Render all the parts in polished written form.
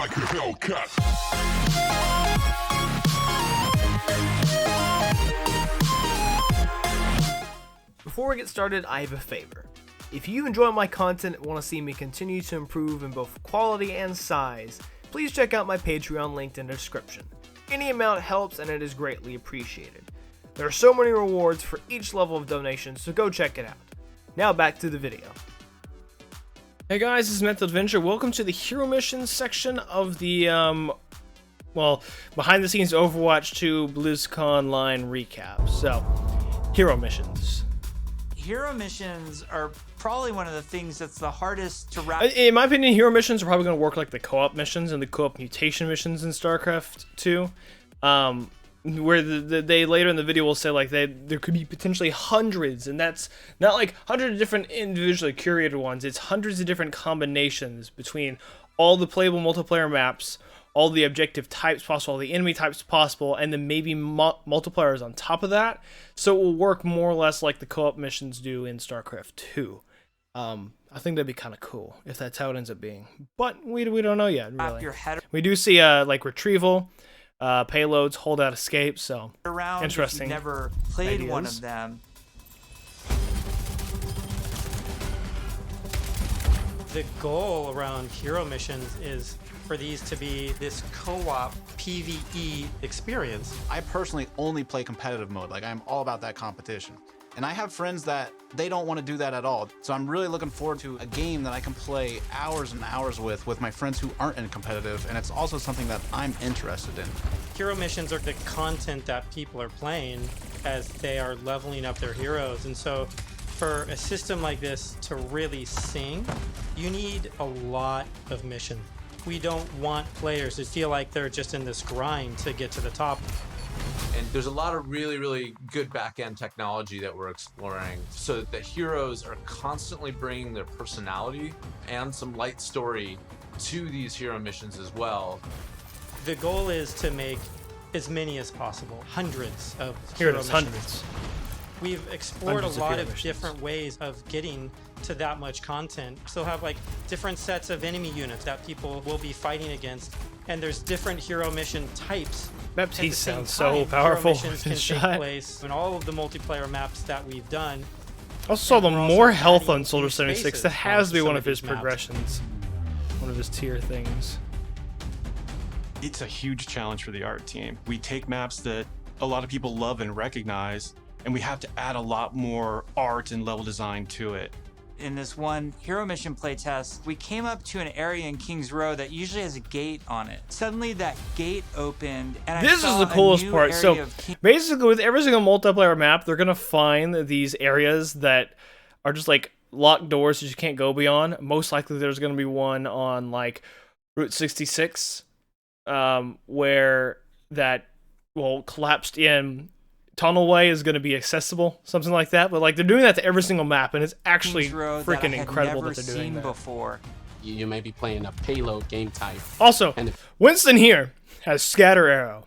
like a Hellcat. Before we get started, I have a favor. If you enjoy my content and want to see me continue to improve in both quality and size, please check out my Patreon linked in the description. Any amount helps and it is greatly appreciated. There are so many rewards for each level of donation, so go check it out. Now back to the video. Hey guys, this is UnTitledAvenger. Welcome to the Hero Missions section of the, behind the scenes Overwatch 2 Blizzconline recap. So, Hero Missions. Hero missions are probably one of the things that's the hardest to wrap. In my opinion, hero missions are probably going to work like the co-op missions and the co-op mutation missions in StarCraft 2. Where they later in the video will say like there could be potentially hundreds, and that's not like hundreds of different individually curated ones. It's hundreds of different combinations between all the playable multiplayer maps, all the objective types possible, all the enemy types possible, and then maybe multipliers on top of that. So it will work more or less like the co-op missions do in StarCraft 2. I think that'd be kind of cool if that's how it ends up being. But we don't know yet, really. We do see like retrieval, payloads, holdout escape, so around interesting. If you've never played ideas. one of them. The goal around hero missions is for these to be this co-op PvE experience. I personally only play competitive mode. Like, I'm all about that competition. And I have friends that they don't want to do that at all. So I'm really looking forward to a game that I can play hours and hours with my friends who aren't in competitive. And it's also something that I'm interested in. Hero missions are the content that people are playing as they are leveling up their heroes. And so for a system like this to really sing, you need a lot of missions. We don't want players to feel like they're just in this grind to get to the top. And there's a lot of really good back-end technology that we're exploring so that the heroes are constantly bringing their personality and some light story to these hero missions as well. The goal is to make as many as possible, hundreds of Here it hero is, missions. hundreds. We've explored Hundreds a of lot hero of missions. different ways of getting to that much content. Still have like different sets of enemy units that people will be fighting against, and there's different hero mission types. Baptiste At the same sounds so time, powerful. Hero missions can Shot. take place in all of the multiplayer maps that we've done. I also saw the And we're also more health adding on Soldier new 76. spaces That has to be on one some of his these maps. progressions. One of his tier things. It's a huge challenge for the art team. We take maps that a lot of people love and recognize, and we have to add a lot more art and level design to it. In this one hero mission playtest, we came up to an area in Kings Row that usually has a gate on it. Suddenly that gate opened, and I This saw is the coolest a new part. area So of King- basically, with every single multiplayer map, they're gonna find these areas that are just like locked doors that you can't go beyond. Most likely, there's gonna be one on like Route 66, where that collapsed in tunnelway is going to be accessible, something like that. But like they're doing that to every single map, and it's actually Kings Row that I freaking had incredible never that they're doing seen that. before. You may be playing a payload game type. Also, And Winston here has Scatter Arrow.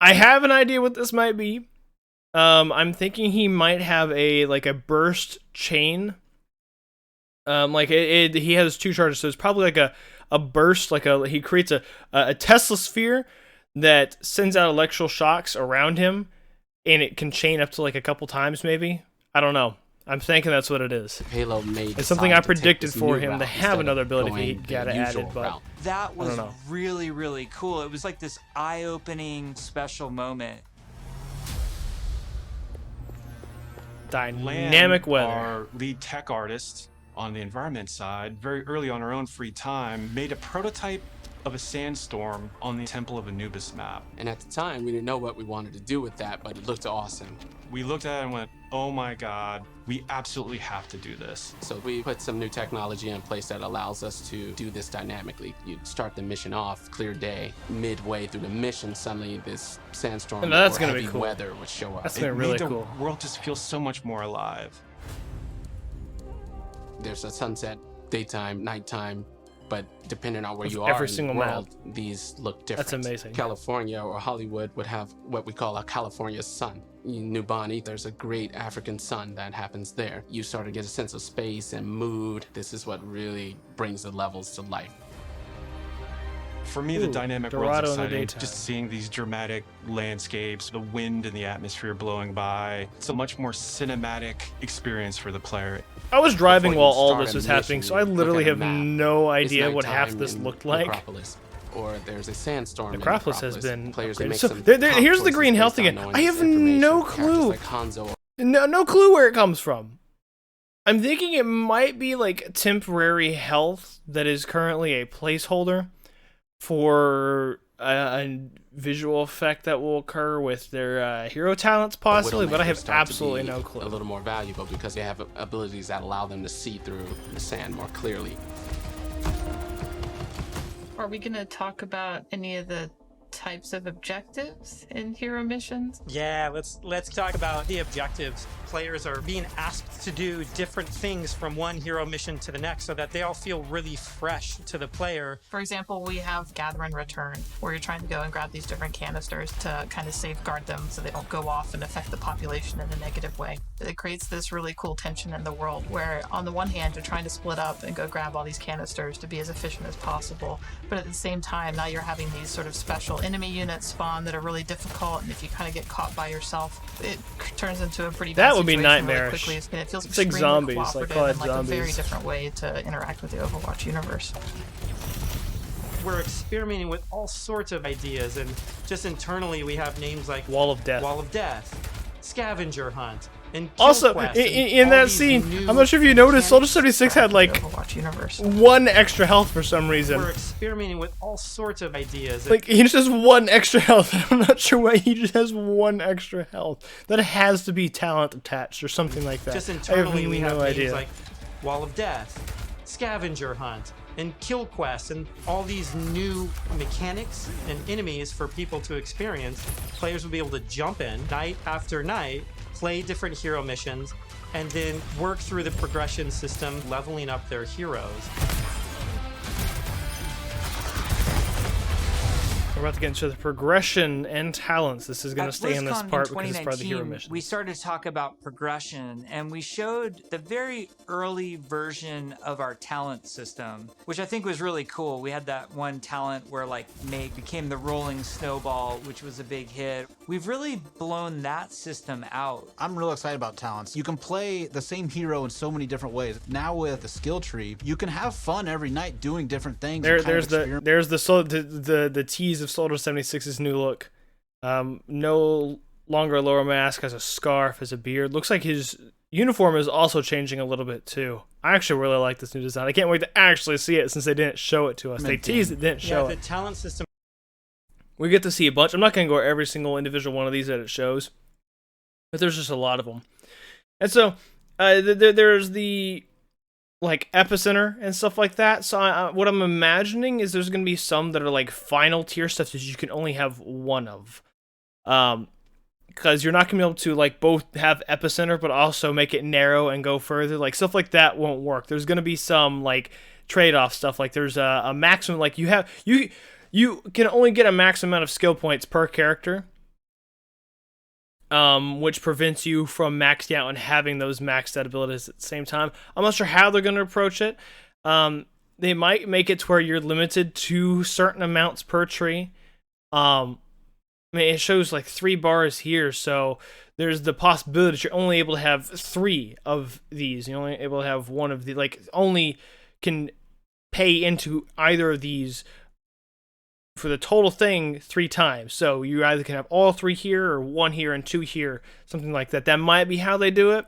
I have an idea what this might be. I'm thinking he might have a burst chain. He has two charges, so it's probably like a burst, he creates a Tesla sphere that sends out electrical shocks around him, and it can chain up to like a couple times maybe. I don't know. I'm thinking that's what it is. Payload may It's something I decide to take predicted this for new him to route have instead another of ability if he going got the added, usual but route. That was know. really, really cool. It was like this eye-opening special moment. dynamic Lan, weather. Our lead tech artist on the environment side, very early on our own free time, made a prototype of a sandstorm on the Temple of Anubis map. And at the time, we didn't know what we wanted to do with that, but it looked awesome. We looked at it and went, oh my God, we absolutely have to do this. So we put some new technology in place that allows us to do this dynamically. You start the mission off, clear day. Midway through the mission, suddenly this sandstorm And that's or gonna be heavy cool. weather would show up. That's It gonna be really made the cool. world just feel so much more alive. There's a sunset, daytime, nighttime, but depending on where With you are every in single the map. world, these look different. That's amazing. California or Hollywood would have what we call a California sun. In New Bonny, there's a great African sun that happens there. You start to get a sense of space and mood. This is what really brings the levels to life. For me, the Ooh, dynamic Dorado world's in the exciting. daytime. Just seeing these dramatic landscapes, the wind and the atmosphere blowing by. It's a much more cinematic experience for the player. I was driving Before while you all start this a was happening, mission, so I you look literally at a have map. no It's idea what half nighttime this in looked like. Necropolis, or there's a sandstorm in Necropolis has Necropolis. been Players that upgraded. make So some here's the tough green choices health based on again. knowing I this have no information. Characters clue. like Hanzo. No clue where it comes from. I'm thinking it might be like temporary health that is currently a placeholder for a visual effect that will occur with their hero talents possibly, but I Widowmakers have start to absolutely be no clue. A little more valuable because they have abilities that allow them to see through the sand more clearly. Are we going to talk about any of the types of objectives in hero missions? Yeah, let's talk about the objectives. Players are being asked to do different things from one hero mission to the next so that they all feel really fresh to the player. For example, we have Gather and Return, where you're trying to go and grab these different canisters to kind of safeguard them so they don't go off and affect the population in a negative way. It creates this really cool tension in the world where, on the one hand, you're trying to split up and go grab all these canisters to be as efficient as possible, but at the same time, now you're having these sort of special enemy units spawn that are really difficult, and if you kind of get caught by yourself, it turns into a pretty bad That would be situation nightmarish. really quickly, and it feels It's like extremely zombies, like cooperative Call of and like a very Zombies. different way to interact with the Overwatch universe. We're experimenting with all sorts of ideas, and just internally we have names like Wall of Death. Wall of Death, Scavenger Hunt, and Kill Also, Quest, and in all that these scene, new I'm not sure if you noticed, Soldier mechanics 76 had for like the Overwatch universe. one extra health for some reason. We're experimenting with all sorts of ideas. and Like, he just has one extra health. I'm not sure why he just has one extra health. That has to be talent attached or something like that. just I have internally we have no names idea. like Wall of Death, Scavenger Hunt, and Kill Quest, and all these new mechanics and enemies for people to experience. Players will be able to jump in night after night, play different hero missions, and then work through the progression system, leveling up their heroes. We're about to get into the progression and talents. This is going to At stay in this BlizzCon part in because it's part of the hero 2019, mission. we started to talk about progression, and we showed the very early version of our talent system, which I think was really cool. We had that one talent where like Meg became the rolling snowball, which was a big hit. We've really blown that system out. I'm real excited about talents. You can play the same hero in so many different ways. Now with the skill tree, you can have fun every night doing different things. and kind of experiment. There's the tease of Soldier 76's new look. No longer a lower mask, has a scarf, has a beard. Looks like his uniform is also changing a little bit too. I actually really like this new design. I can't wait to actually see it since they didn't show it to us. They teased it, didn't show The it. talent system We get to see a bunch. I'm not going to go every single individual one of these that it shows, but there's just a lot of them. And so there's the like epicenter and stuff like that. So what I'm imagining is there's going to be some that are like final tier stuff that you can only have one of. Because you're not going to be able to like both have epicenter but also make it narrow and go further. Like stuff like that won't work. There's going to be some like trade-off stuff. Like there's a maximum, like you can only get a max amount of skill points per character, which prevents you from maxing out and having those maxed out abilities at the same time. I'm not sure how they're going to approach it. They might make it to where you're limited to certain amounts per tree. I mean, it shows like 3 bars here, so there's the possibility that you're only able to have 3 of these. You're only able to have 1 of the, like, only can pay into either of these for the total thing 3 times. So you either can have all 3 here or 1 here and 2 here, something like that. That might be how they do it.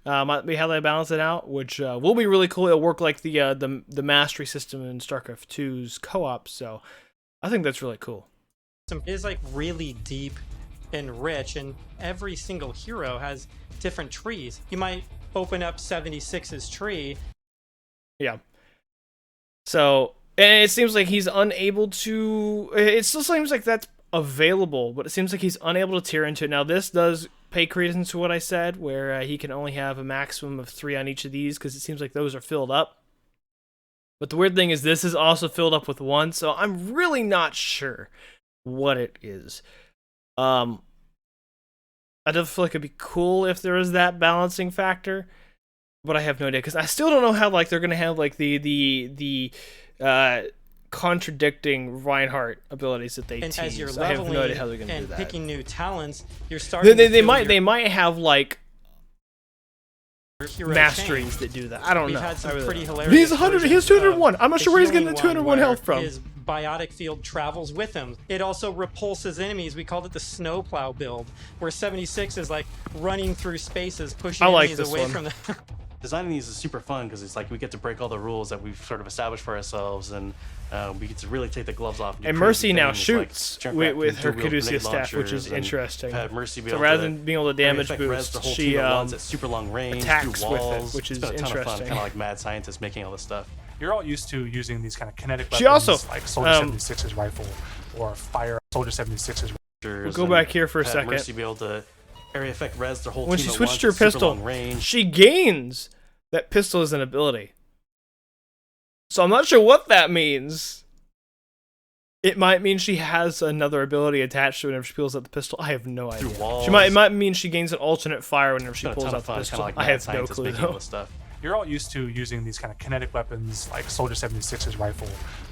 Might be how they balance it out, which will be really cool. It'll work like the mastery system in StarCraft 2's co-op. So I think that's really cool. is like really deep and rich, and every single hero has different trees. You might open up 76's tree. Yeah. So, and it seems like he's unable to. It still seems like that's available, but it seems like he's unable to tier into it. Now, this does pay credence to what I said, where he can only have a maximum of 3 on each of these, because it seems like those are filled up. But the weird thing is, this is also filled up with 1, so I'm really not sure what it is. I do feel like it'd be cool if there was that balancing factor, but I have no idea, because I still don't know how like they're gonna have like the contradicting Reinhardt abilities that they And tease. as you're I have leveling no idea how they're going to do and that. picking new talents, you're starting. They to feel might your have like hero masteries change. that do that. I don't We've know. had some I really pretty don't know. hilarious. He's 100. He has versions 201. of I'm not the sure where he's getting healing the 201 one health where from. His biotic field travels with him. It also repulses enemies. We called it the snowplow build, where 76 is like running through spaces, pushing I like enemies this away one. from the. Designing these is super fun because it's like we get to break all the rules that we've sort of established for ourselves, and we get to really take the gloves off. Do And crazy Mercy now things shoots like with her dual-wield Caduceus grenade staff, which is launchers, and interesting. have Mercy be So able rather to than being able to area damage effect res boost, the whole she team at once at super long range attacks through with it, walls. which is It's been a ton of fun, interesting. kind of like mad scientists making all this stuff. You're all used to using these kind of kinetic She weapons also, like Soldier 76's rifle or Fire Soldier 76's We'll go back here for a have second. Mercy be able to area effect res their whole When team she at switched once to her at super pistol, long range. she gains that pistol as an ability. So I'm not sure what that means. It might mean she has another ability attached to it whenever she pulls out the pistol. I have no idea. walls. It might mean she gains an alternate fire whenever she It's been a pulls ton out of the fun, pistol. kind of like I mad have no scientists clue making all though. this stuff. You're all used to using these kind of kinetic weapons like Soldier 76's rifle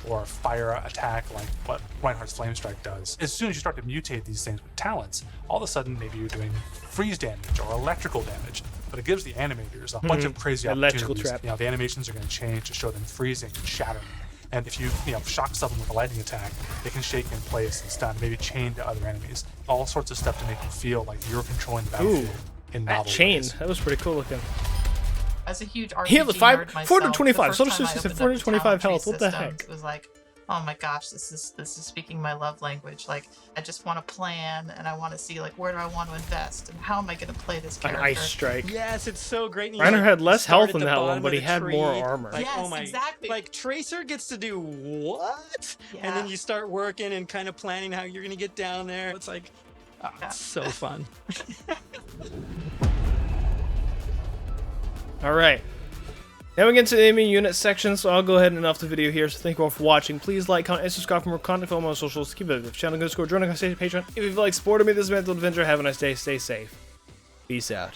or fire attack like what Reinhardt's Flame Strike does. As soon as you start to mutate these things with talents, all of a sudden maybe you're doing freeze damage or electrical damage. But it gives the animators a bunch of crazy Electrical opportunities. trap. You know, the animations are going to change to show them freezing and shattering. And if you shock someone with a lightning attack, they can shake in place and stun, maybe chain to other enemies. All sorts of stuff to make you feel like you're controlling the battlefield in That novel chain, ways. that was pretty cool looking. As a huge RPG He had the five- nerd myself, 425, the Soldier first time I 66 had opened up the 425 talent tree health, what the systems, heck? It was like, oh my gosh, this is speaking my love language. Like, I just want to plan, and I want to see, like, where do I want to invest, and how am I going to play this An character? ice strike. Yes, it's so great. And you, Reiner had less start health at in the that one, bottom but of he the had more tree, armor. Like, Yes, oh my, exactly. Like Tracer gets to do what? And Yeah. then you start working and kind of planning how you're gonna get down there. It's like, oh, Yeah. it's so fun. Alright. Now we get to the enemy unit section, so I'll go ahead and end off the video here. So thank you all for watching. Please like, comment, and subscribe for more content. Follow me on socials. Keep it up. Channel, go Discord, join us on Patreon. If you feel like supporting me, this is Untitled Avenger. Have a nice day. Stay safe. Peace out.